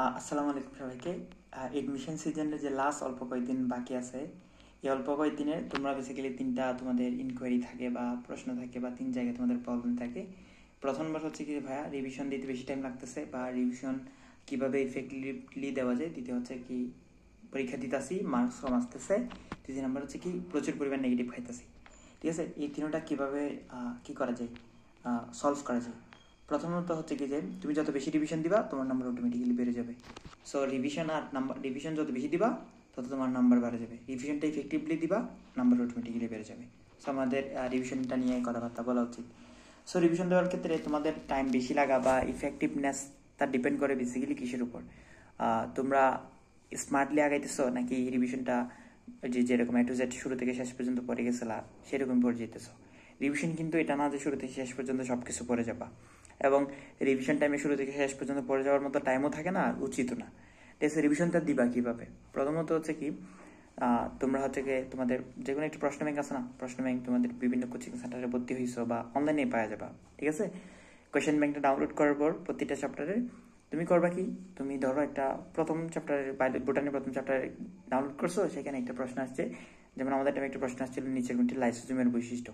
আসসালামু আলাইকুম সবাইকে। এডমিশন সিজনের যে লাস্ট অল্প কয়েকদিন বাকি আছে, এই অল্প কয়েকদিনে তোমরা বেসিক্যালি তিনটা তোমাদের ইনকোয়ারি থাকে বা প্রশ্ন থাকে বা তিন জায়গায় তোমাদের প্রবলেম থাকে। প্রথমবার হচ্ছে কি ভাইয়া রিভিশন দিতে বেশি টাইম লাগতেছে বা রিভিশন কীভাবে ইফেক্টিভলি দেওয়া যায়। দ্বিতীয় হচ্ছে কি পরীক্ষা দিতেছি, মার্কস কম আসতেছে। তৃতীয় নাম্বার হচ্ছে কি প্রচুর পরিমাণ নেগেটিভ খাইতেছি। ঠিক আছে, এই তিনটা কীভাবে কী করা যায়, সলভ করা যায়। প্রথমত হচ্ছে কি যে তুমি যত বেশি রিভিশন দিবা তোমার নাম্বার অটোমেটিক্যালি বেড়ে যাবে। সো রিভিশন যত বেশি দিবা তত তোমার নাম্বার বেড়ে যাবে। রিভিশনটা ইফেক্টিভলি দিবা, নাম্বার অটোমেটিক্যালি বেড়ে যাবে। সো আমাদের রিভিশনটা নিয়ে কথাবার্তা বলা উচিত। সো রিভিশন দেওয়ার ক্ষেত্রে তোমাদের টাইম বেশি লাগা বা ইফেক্টিভনেস তা ডিপেন্ড করে বেসিক্যালি কিসের উপর। তোমরা স্মার্টলি আগাইতেছো নাকি রিভিশনটা যেরকম A to Z শুরু থেকে শেষ পর্যন্ত পড়ে গেছিলা সেরকম পড়ে যেতেছো। রিভিশন কিন্তু এটা না যে শুরু থেকে শেষ পর্যন্ত সব কিছু পড়ে যাবা, এবং রিভিশন টাইমে শুরু থেকে শেষ পর্যন্ত পড়ে যাওয়ার মতো টাইমও থাকে না, আর উচিতও না। ঠিক আছে, রিভিশনটা দিবা কীভাবে? প্রথমত হচ্ছে কি তোমরা হচ্ছে কি তোমাদের যে কোনো একটা প্রশ্ন ব্যাংক আছে না, প্রশ্ন ব্যাংক তোমাদের বিভিন্ন কোচিং সেন্টারে ভর্তি হয়েছো বা অনলাইনে পাওয়া যাবা। ঠিক আছে, কোয়েশ্চেন ব্যাংকটা ডাউনলোড করার পর প্রতিটা চ্যাপ্টারে তুমি করবা কি, তুমি ধরো একটা প্রথম চ্যাপ্টারের বোটানির প্রথম চ্যাপ্টারে ডাউনলোড করছো, সেখানে একটা প্রশ্ন আসছে, যেমন আমাদের টাইমে একটা প্রশ্ন আসছিল নিচের কোনটি লাইসোজোমের বৈশিষ্ট্য।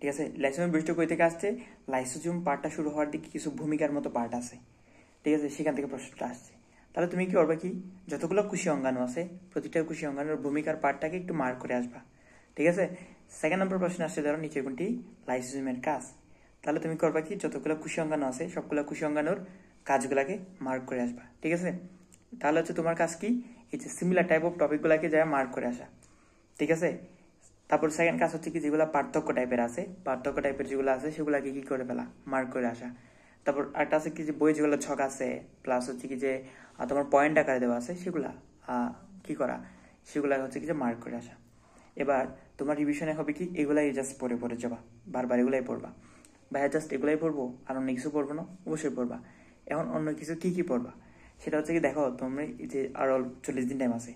ঠিক আছে, লাইসোজোমের বৈশিষ্ট্য কই থেকে আসছে? লাইসোজোম পার্টটা শুরু হওয়ার দিকে কিছু ভূমিকার মতো পার্ট আছে। ঠিক আছে, সেখান থেকে প্রশ্নটা আসছে। তাহলে তুমি কি করবে কি, যতগুলো খুশি অঙ্গাণু আছে প্রতিটা খুশি অঙ্গাণুর ভূমিকার পার্টটাকে একটু মার্ক করে আসবা। ঠিক আছে, সেকেন্ড নম্বর প্রশ্ন আসছে ধরো নিচের কোনটি লাইসোজোমের কাজ। তাহলে তুমি করবা কি, যতগুলো খুশি অঙ্গাণু আছে সবগুলো খুশি অঙ্গাণুর কাজগুলাকে মার্ক করে আসবা। ঠিক আছে, তাহলে হচ্ছে তোমার কাজ কি, এই যে সিমিলার টাইপ অফ টপিকগুলোকে যা মার্ক করে আসা। ঠিক আছে, তারপর সেকেন্ড কাজ হচ্ছে কি, যেগুলো পার্থক্য টাইপের আছে, পার্থক্য টাইপের যেগুলো আছে সেগুলোকে কি করে ফেলা, মার্ক করে আসা। তারপর একটা আছে কি যে বই যেগুলো ছক আছে, প্লাস হচ্ছে কি যে তোমার পয়েন্ট আকারে দেওয়া আছে সেগুলা কি করা, সেগুলা হচ্ছে কি যে মার্ক করে আসা। এবার তোমার রিভিশনে হবে কি, এগুলাই জাস্ট পড়ে পড়ে যাবা, বারবার এগুলাই পড়বা। ভাইয়া জাস্ট এগুলাই পড়বো আর অন্য কিছু পড়বো না? অবশ্যই পড়বা। এখন অন্য কিছু কি কি পড়বা সেটা হচ্ছে কি, দেখো তুমি যে আরও 40 দিন টাইম আছে,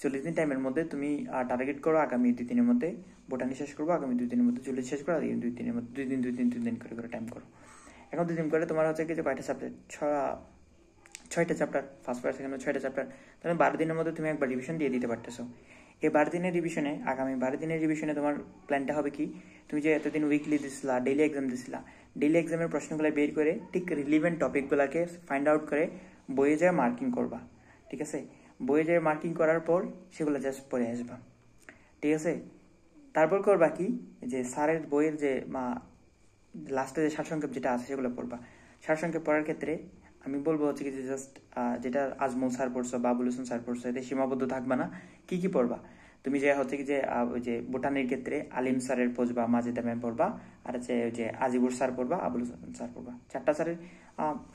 40 দিন টাইমের মধ্যে তুমি টার্গেট করো আগামী 2 দিনের মধ্যে বোটানি শেষ করবো, আগামী 2 দিনের মধ্যে জুলজি শেষ করো, আগামী 2 দিনের মধ্যে 2 দিন করে টাইম করো। এখন 2 দিন করে তোমার হচ্ছে কি যে কয়টা সাবজেক্ট, 6টা চ্যাপ্টার, ফার্স্ট পার্ট সেকেন্ড 6টা চ্যাপ্টার, তাহলে 12 দিনের মধ্যে তুমি একবার রিভিশন দিয়ে দিতে পারতেছো। এই 12 দিনের রিভিশনে, আগামী 12 দিনের রিভিশনে তোমার প্ল্যানটা হবে কি, তুমি যে এতদিন উইকলি দিছিলা, ডেইলি এক্সাম দিছিলা, ডেইলি এক্সামের প্রশ্নগুলো বের করে ঠিক রিলিভেন্ট টপিকগুলোকে ফাইন্ড আউট করে বইয়ে যায় মার্কিং করবা। ঠিক আছে, বইয়ে যায় মার্কিং করার পর সেগুলো জাস্ট পড়ে আসবা। ঠিক আছে, তারপর করবা কি, যে স্যারের বইয়ের যে লাস্টে যে সারসংক্ষেপ যেটা আছে সেগুলো পড়বা। সারসংক্ষেপ পড়ার ক্ষেত্রে আমি বলবো হচ্ছে কি যে জাস্ট যেটা আজমল স্যার পড়ছো, বাবুল হোসেন স্যার পড়ছো, এতে সীমাবদ্ধ থাকবা না। কি কি পড়বা, তুমি যে হচ্ছে কি যে ওই যে বোটানির ক্ষেত্রে আলিম স্যারের পড়বা, মাজেদা ম্যাম পড়বা, আর হচ্ছে ওই যে আজিবুর স্যার পড়বা, আবুল হোসেন স্যার পড়বা। 4টা স্যারের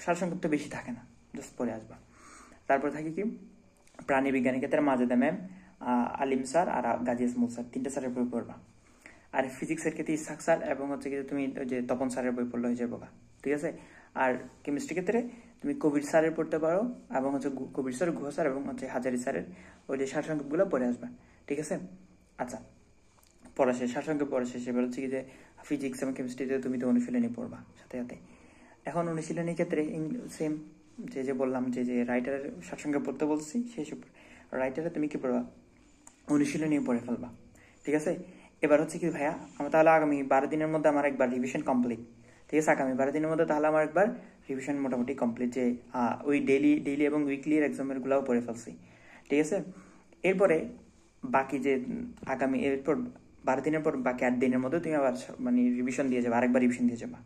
সারসংক্ষেপ তো বেশি থাকে না, জাস্ট পড়ে আসবা। তারপর থাকি কি, প্রাণী বিজ্ঞানের ক্ষেত্রে মাজেদা ম্যাম, আলিম স্যার আর গাজী আজমল স্যার, 3টে স্যারের বই পড়বা। আর ফিজিক্সের ক্ষেত্রে ইসাক স্যার এবং হচ্ছে কি তুমি যে তপন স্যারের বই পড়লে হয়ে যাবে। ঠিক আছে, আর কেমিস্ট্রি ক্ষেত্রে তুমি কবির স্যারের পড়তে পারো, এবং হচ্ছে কবির স্যার, গুহ স্যার এবং হচ্ছে হাজারি স্যারের ওই যে সারসংক্ষেপগুলো পড়ে আসবে। ঠিক আছে, আচ্ছা পড়া শেষ, সারসংক্ষেপ পড়া শেষ। এবার হচ্ছে কি যে ফিজিক্স এবং কেমিস্ট্রিতে তুমি তো অনুশীলনী পড়বা সাথে সাথে। এখন অনুশীলনীর ক্ষেত্রে সেম যে যে বললাম যে যে রাইটারের সারসংক্ষেপ পড়তে বলছি, সেই সব রাইটারে তুমি কি পড়বা, অনুশীলনী পড়ে ফেলবা। ঠিক আছে, এবার হচ্ছে কি ভাইয়া, আমার তাহলে আগামী 12 দিনের মধ্যে আমার একবার রিভিশন কমপ্লিট। ঠিক আছে, আগামী 12 দিনের মধ্যে তাহলে আমার একবার রিভিশন মোটামুটি কমপ্লিট, যে ওই ডেইলি এবং উইকলির এক্সামেরগুলোও পড়ে ফেলছি। ঠিক আছে, এরপরে বাকি যে আগামী এরপর 12 দিনের পর বাকি 8 দিনের মধ্যে তুমি আবার মানে রিভিশন দিয়ে যাবে, আরেকবার রিভিশন দিয়ে যাবা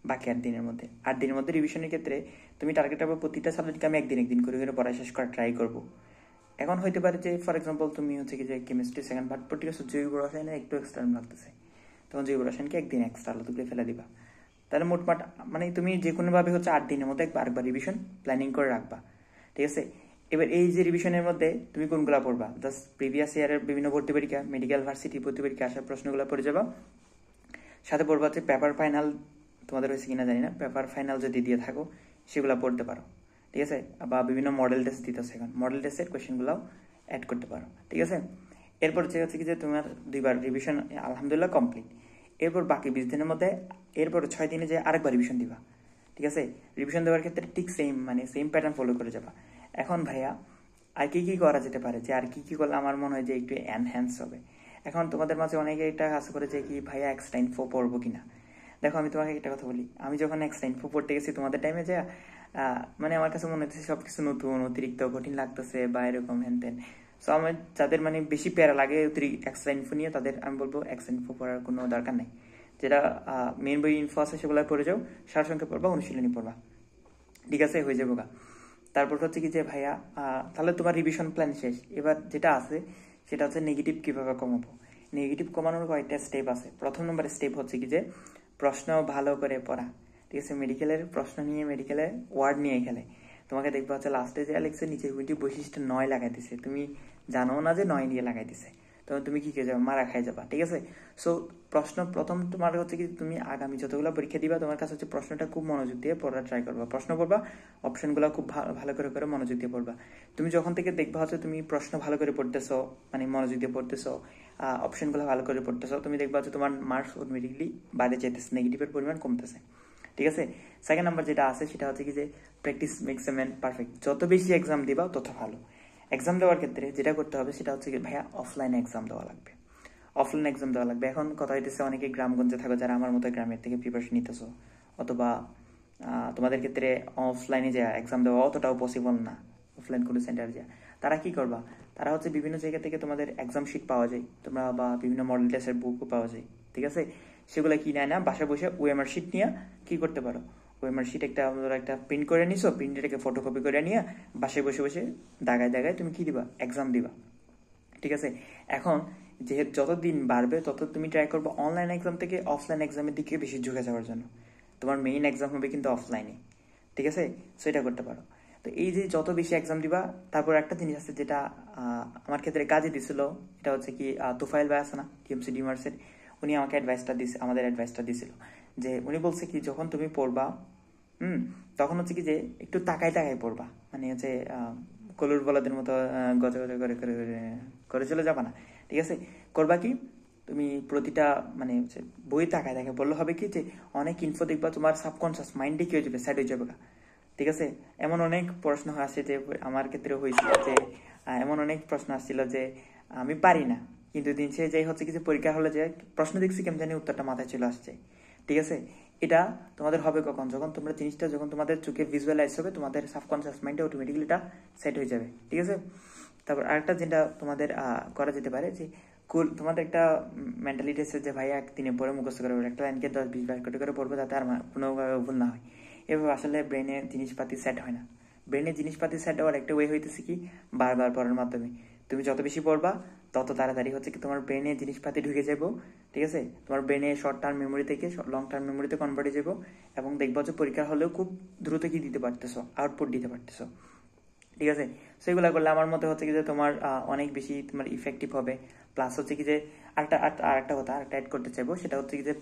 বাকি 8 দিনের মধ্যে। 8 দিনের মধ্যে রিভিশনের ক্ষেত্রে তুমি টার্গেট রাখবে প্রতিটা সাবজেক্টকে আমি একদিন করে পড়া শেষ করা ট্রাই করবো। এখন হইতে পারে যে ফর এক্সাম্পল তুমি হচ্ছে কি যে কেমিস্ট্রি সেকেন্ড পার্ট পড়তে গেছো, জৈব রসায়নে একটু এক্সট্রা লাগতেছে, তখন জৈব রসায়নকে একদিন এক্সট্রা আলাদা করে ফেলে দিবা। তাহলে মোটমাট মানে তুমি যে কোনোভাবে হচ্ছে 8 দিনের মধ্যে আরেকবার রিভিশন প্ল্যানিং করে রাখবা। ঠিক আছে, এবার এই যে রিভিশনের মধ্যে তুমি কোনগুলো পড়বা, জাস্ট প্রিভিয়াস ইয়ারের বিভিন্ন ভর্তি পরীক্ষা, মেডিকেল ভার্সিটি ভর্তি পরীক্ষা আসার প্রশ্নগুলো পড়ে যাবা। সাথে পড়বা হচ্ছে পেপার ফাইনাল, তোমাদের হয়েছে কিনা জানি না, পেপার ফাইনাল যদি দিয়ে থাকো সেগুলো পড়তে পারো। ঠিক আছে, বা বিভিন্ন মডেল টেস্ট দিতেছে, এখন মডেল টেস্টের কোয়েশ্চেনগুলোও অ্যাড করতে পারো। ঠিক আছে, এরপর যে হচ্ছে কি যে তোমার 2বার রিভিশন আলহামদুলিল্লাহ কমপ্লিট। এরপর বাকি 20 দিনের মধ্যে এরপর 6 দিনে যে আরেকবার রিভিশন দিবা। ঠিক আছে? রিভিশন দেওয়ার ক্ষেত্রে ঠিক সেম প্যাটার্ন ফলো করে যাবা। এখন ভাইয়া আর কি করা যেতে পারে, যে আর কি করলে আমার মনে হয় যে একটু এনহ্যান্স হবে। এখন তোমাদের মাঝে অনেকে এটা কাজ করে যে কি ভাইয়া এক্সট্রা ইনফো পড়বো কিনা। দেখো আমি তোমাকে একটা কথা বলি, আমি যখন এক্সট্রা ইনফো পড়তে গেছি তোমাদের টাইমে যা মানে আমার কাছে মনে হচ্ছে সবকিছু নতুন, অতিরিক্ত কঠিন লাগতেছে বা এরকম হ্যান তেন। সো আমার যাদের মানে বেশি প্যারা লাগে এক্সট্রা ইনফো নিয়ে, তাদের আমি বলবো এক্সট্রা ইনফো পড়ার কোনো দরকার নেই। যেটা মেন বই ইনফো আছে সেগুলো পড়ে যাও, সারসংক্ষেপ পড়বা, অনুশীলনী পড়বা, ঠিক আছে, হয়ে যাবো গা। তারপর হচ্ছে কি যে ভাইয়া তাহলে তোমার রিভিশন প্ল্যান শেষ। এবার যেটা আছে সেটা হচ্ছে নেগেটিভ কিভাবে কমাবো। নেগেটিভ কমানোর কয়েকটা স্টেপ আছে। প্রথম নম্বর স্টেপ হচ্ছে কি যে প্রশ্ন ভালো করে পড়া, ঠিক আছে? মেডিকেলের প্রশ্ন নিয়ে, মেডিকেলের ওয়ার্ড নিয়ে খেলে তোমাকে দেখবা হচ্ছে লাস্টে যে লেখছে নিচের দুইটি বৈশিষ্ট্য 9 লাগাই দিছে, তুমি জানো না যে 9 দিয়ে লাগাই দিছে, তখন তুমি কি খেয়ে যাবে, মারা খাই যাবা, ঠিক আছে? সো প্রশ্ন প্রথম তোমার হচ্ছে কি তুমি আগামী যতগুলো পরীক্ষা দিবা তোমার কাছে হচ্ছে প্রশ্নটা খুব মনোযোগ দিয়ে পড়ার ট্রাই করবা, প্রশ্ন পড়বা, অপশনগুলো খুব ভালো করে মনোযোগ দিয়ে পড়বা। তুমি যখন থেকে দেখবা হচ্ছে তুমি প্রশ্ন ভালো করে পড়তেছো, মানে মনোযোগ দিয়ে পড়তেছো, অপশনগুলো ভালো করে পড়তেছো, তুমি দেখবা হচ্ছে তোমার মার্কস অটোমেটিকলি বাড়ে যেতেছে, নেগেটিভের পরিমাণ কমতেছে, ঠিক আছে? সেকেন্ড নাম্বার যেটা আছে সেটা হচ্ছে কি যে practice makes a man perfect. যত বেশি এক্সাম দিবা তত ভালো। এক্সাম দেওয়ার ক্ষেত্রে যেটা করতে হবে সেটা হচ্ছে কি ভাইয়া অফলাইনে এক্সাম দেওয়া লাগবে, অফলাইন এক্সাম দেওয়া লাগবে। এখন কথা হইতেছে অনেকে গ্রামগঞ্জে থাকো, যারা আমার মতো গ্রামের থেকে প্রিপারেশন নিতেছো, অথবা তোমাদের ক্ষেত্রে অফলাইনে যে এক্সাম দেওয়া অতটাও পসিবল না, অফলাইন কোনো সেন্টার যা, তারা কি করবা, তারা হচ্ছে বিভিন্ন জায়গা থেকে তোমাদের এক্সাম শিট পাওয়া যায়, তোমরা বা বিভিন্ন মডেল টেস্টের বুকও পাওয়া যায়, ঠিক আছে? সেগুলো কি নেয় না, বাসায় বসে ওএমআর শিট নিয়ে কি করতে পারো, ওএমআর শিট একটা প্রিন্ট করে নিছো, প্রিন্টেরকে ফটোকপি করে নিয়ে বাসায় বসে বসে দাগায় তুমি কি দিবা, এক্সাম দিবা, ঠিক আছে? এখন যেহেতু যত দিন বাড়বে তত তুমি ট্রাই করবো অনলাইন এক্সাম থেকে অফলাইন এক্সামের দিকে বেশি ঝুঁকে যাওয়ার জন্য। তোমার মেইন এক্সাম হবে কিন্তু অফলাইনে, ঠিক আছে? সো এটা করতে পারো। তো এই যে যত বেশি এক্সাম দিবা, তারপর একটা জিনিস আছে যেটা আমার ক্ষেত্রে কাজে দিছিল, এটা হচ্ছে কি তুফাইল ভাই আছে না টিএমসি ডিমার্সের, উনি আমাকে আমাদের অ্যাডভাইসটা দিছিল, যে উনি বলছে কি যখন তুমি পড়বা তখন হচ্ছে কি যে একটু তাকায় পড়বা, মানে হচ্ছে কলুর বলাদের মতো গজা গজা করে করে করে চলে যাবা না, ঠিক আছে? করবা কি তুমি প্রতিটা মানে বই তাকায় বললে হবে কি যে অনেক ইনফো দেখবা তোমার সাবকনসিয়াস মাইন্ডে কি হয়ে যাবে, সেট হয়ে যাবে, ঠিক আছে? এমন অনেক প্রশ্ন আসে যে আমার ক্ষেত্রে হয়েছিল যে এমন অনেক প্রশ্ন আসছিল যে আমি পারি না, কিন্তু দিন শেষে যাই হচ্ছে কি যে পরীক্ষা হলে যে প্রশ্ন দেখছি কেমন জানি উত্তরটা মাথায় চলে আসছে, ঠিক আছে? এটা তোমাদের হবে কখন, যখন তোমরা জিনিসটা যখন তোমাদের চোখে ভিজুয়ালাইজ হবে, তোমাদের সাবকনসিয়াস মাইন্ডে অটোমেটিক্যালি এটা সেট হয়ে যাবে, ঠিক আছে? তারপর আরেকটা যেটা তোমাদের করা যেতে পারে যে তোমাদের একটা মেন্টালিটি আছে যে ভাই একদিনে পরে মুখস্থ করে একটা লাইনকে 10-20 বার করে পড়বো যাতে আর কোনোভাবে ভুল না হয়। এভাবে আসলে ব্রেনের জিনিসপাতি সেট হয় না। ব্রেনের জিনিসপাতি সেট হওয়ার একটা ওয়ে হইতেছে কি বারবার পড়ার মাধ্যমে। তুমি যত বেশি পড়বা তত তাড়াতাড়ি হচ্ছে কি তোমার ব্রেনে জিনিসপাতি ঢুকে যাবো, ঠিক আছে? তোমার ব্রেনে শর্ট টার্ম মেমোরি থেকে লং টার্ম মেমোরিতে কনভার্ট হয়ে যাবো, এবং দেখবো যে পরীক্ষা হলেও খুব দ্রুত কি দিতে পারতেছো, আউটপুট দিতে পারতেছো, ঠিক আছে? সেগুলো করলে আমার মতে হচ্ছে কি যে তোমার অনেক বেশি তোমার ইফেক্টিভ হবে। প্লাস হচ্ছে কি যে আরেকটা কথা আরেকটা অ্যাড করতে চাইবো, সেটা হচ্ছে কি যে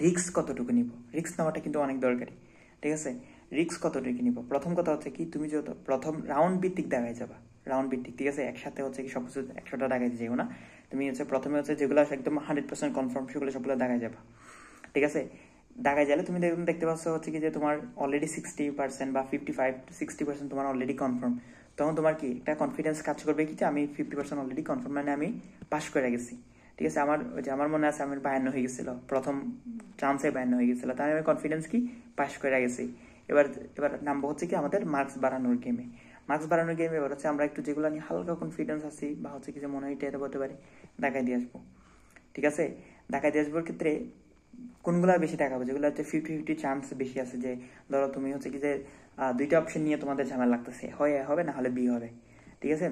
রিস্ক কতটুকু নিব। রিস্ক নেওয়াটা কিন্তু অনেক দরকারি, ঠিক আছে? রিস্ক কতটুকু নিব, প্রথম কথা হচ্ছে কি তুমি যত প্রথম রাউন্ড ভিত্তিক দেখায় যাবা, রাউন্ড ভিত্তিক, ঠিক আছে? একসাথে হচ্ছে কি সবকিছু 100টা দেখাইতে যাবো না। তুমি হচ্ছে প্রথমে হচ্ছে যেগুলো একদম 100% কনফার্ম সেগুলো সবগুলো দেখায় যাবা, ঠিক আছে? ঢাকায় গেলে তুমি দেখতে পাচ্ছ হচ্ছে কি যে তোমার অলরেডি 60% বা 55-60% তোমার অলরেডি কনফার্ম। তখন তোমার কি একটা কনফিডেন্স কাজ করবে কি যে আমি 50% অলরেডি কনফার্ম, মানে আমি পাস করে গেছি, ঠিক আছে? আমার মনে আছে আমার 52 হয়ে গেছিল, প্রথম চান্সে 52 হয়ে গেছিল, তাই আমি কনফিডেন্স কি পাস করে গেছি। এবার নামবো হচ্ছে কি আমাদের মার্কস বাড়ানোর গেমে। এবার হচ্ছে আমরা একটু যেগুলো নিয়ে হালকা কনফিডেন্স আছি বা হচ্ছে কি যে মনে হয় এটা বলতে পারি, ঢাকায় দিয়ে আসবো, ঠিক আছে? ঢাকায় দিয়ে আসবোর ক্ষেত্রে কোনগুলো বেশি দেখাবো, যেগুলো হচ্ছে 50-50 চান্স বেশি আছে, যে ধরো তুমি হচ্ছে কি যে দুইটা অপশন নিয়ে তোমাদের ঝামেলা লাগতেছে, হয় হবে না হলে বি হবে, ঠিক আছে?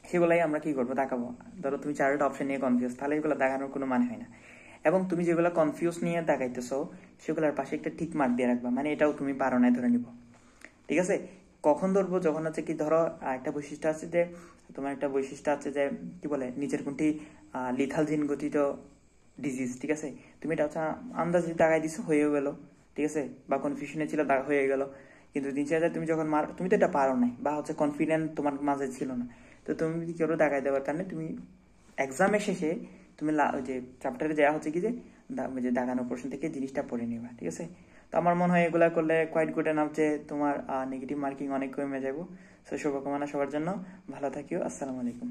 সেগুলাই আমরা কি করবো দেখাবো। ধরো তুমি 4টা অপশন নিয়ে কনফিউজ, তাহলে এগুলো দেখানোর কোনো মানে হয় না। এবং তুমি যেগুলো কনফিউজ নিয়ে দেখাইতেছো সেগুলোর পাশে একটা ঠিক মার্ক দিয়ে রাখবা, মানে এটাও তুমি পারো না ধরে নিব, ঠিক আছে? কখন ধরবো, যখন হচ্ছে কি ধরো একটা বৈশিষ্ট্য আছে যে তোমার একটা বৈশিষ্ট্য আছে যে কি বলে নিচের কোনটি লিথাল জিন গঠিত ডিজিজ, ঠিক আছে? তুমি এটা হচ্ছে আন্দাজে দাগাই দিছো, হয়েও গেল, ঠিক আছে? বা কনফিউশনে ছিল হয়ে গেল, কিন্তু দিন শেষে তুমি যখন তুমি তো এটা পারো নাই বা হচ্ছে কনফিডেন্ট তোমার মাঝে ছিল না, তো তুমি কি করো দাগাই দেওয়ার কারণে তুমি এক্সামের শেষে তুমি ওই যে চ্যাপ্টারে দেওয়া হচ্ছে কি যে দাগানো পোর্শন থেকে জিনিসটা পড়ে নিবা, ঠিক আছে? তো আমার মনে হয় এগুলা করলে কোয়াইট গুড এনাফ যে তোমার নেগেটিভ মার্কিং অনেক কমে যাবো। সো শুভকামনা সবার জন্য, ভালো থাকিও, আসসালামু আলাইকুম।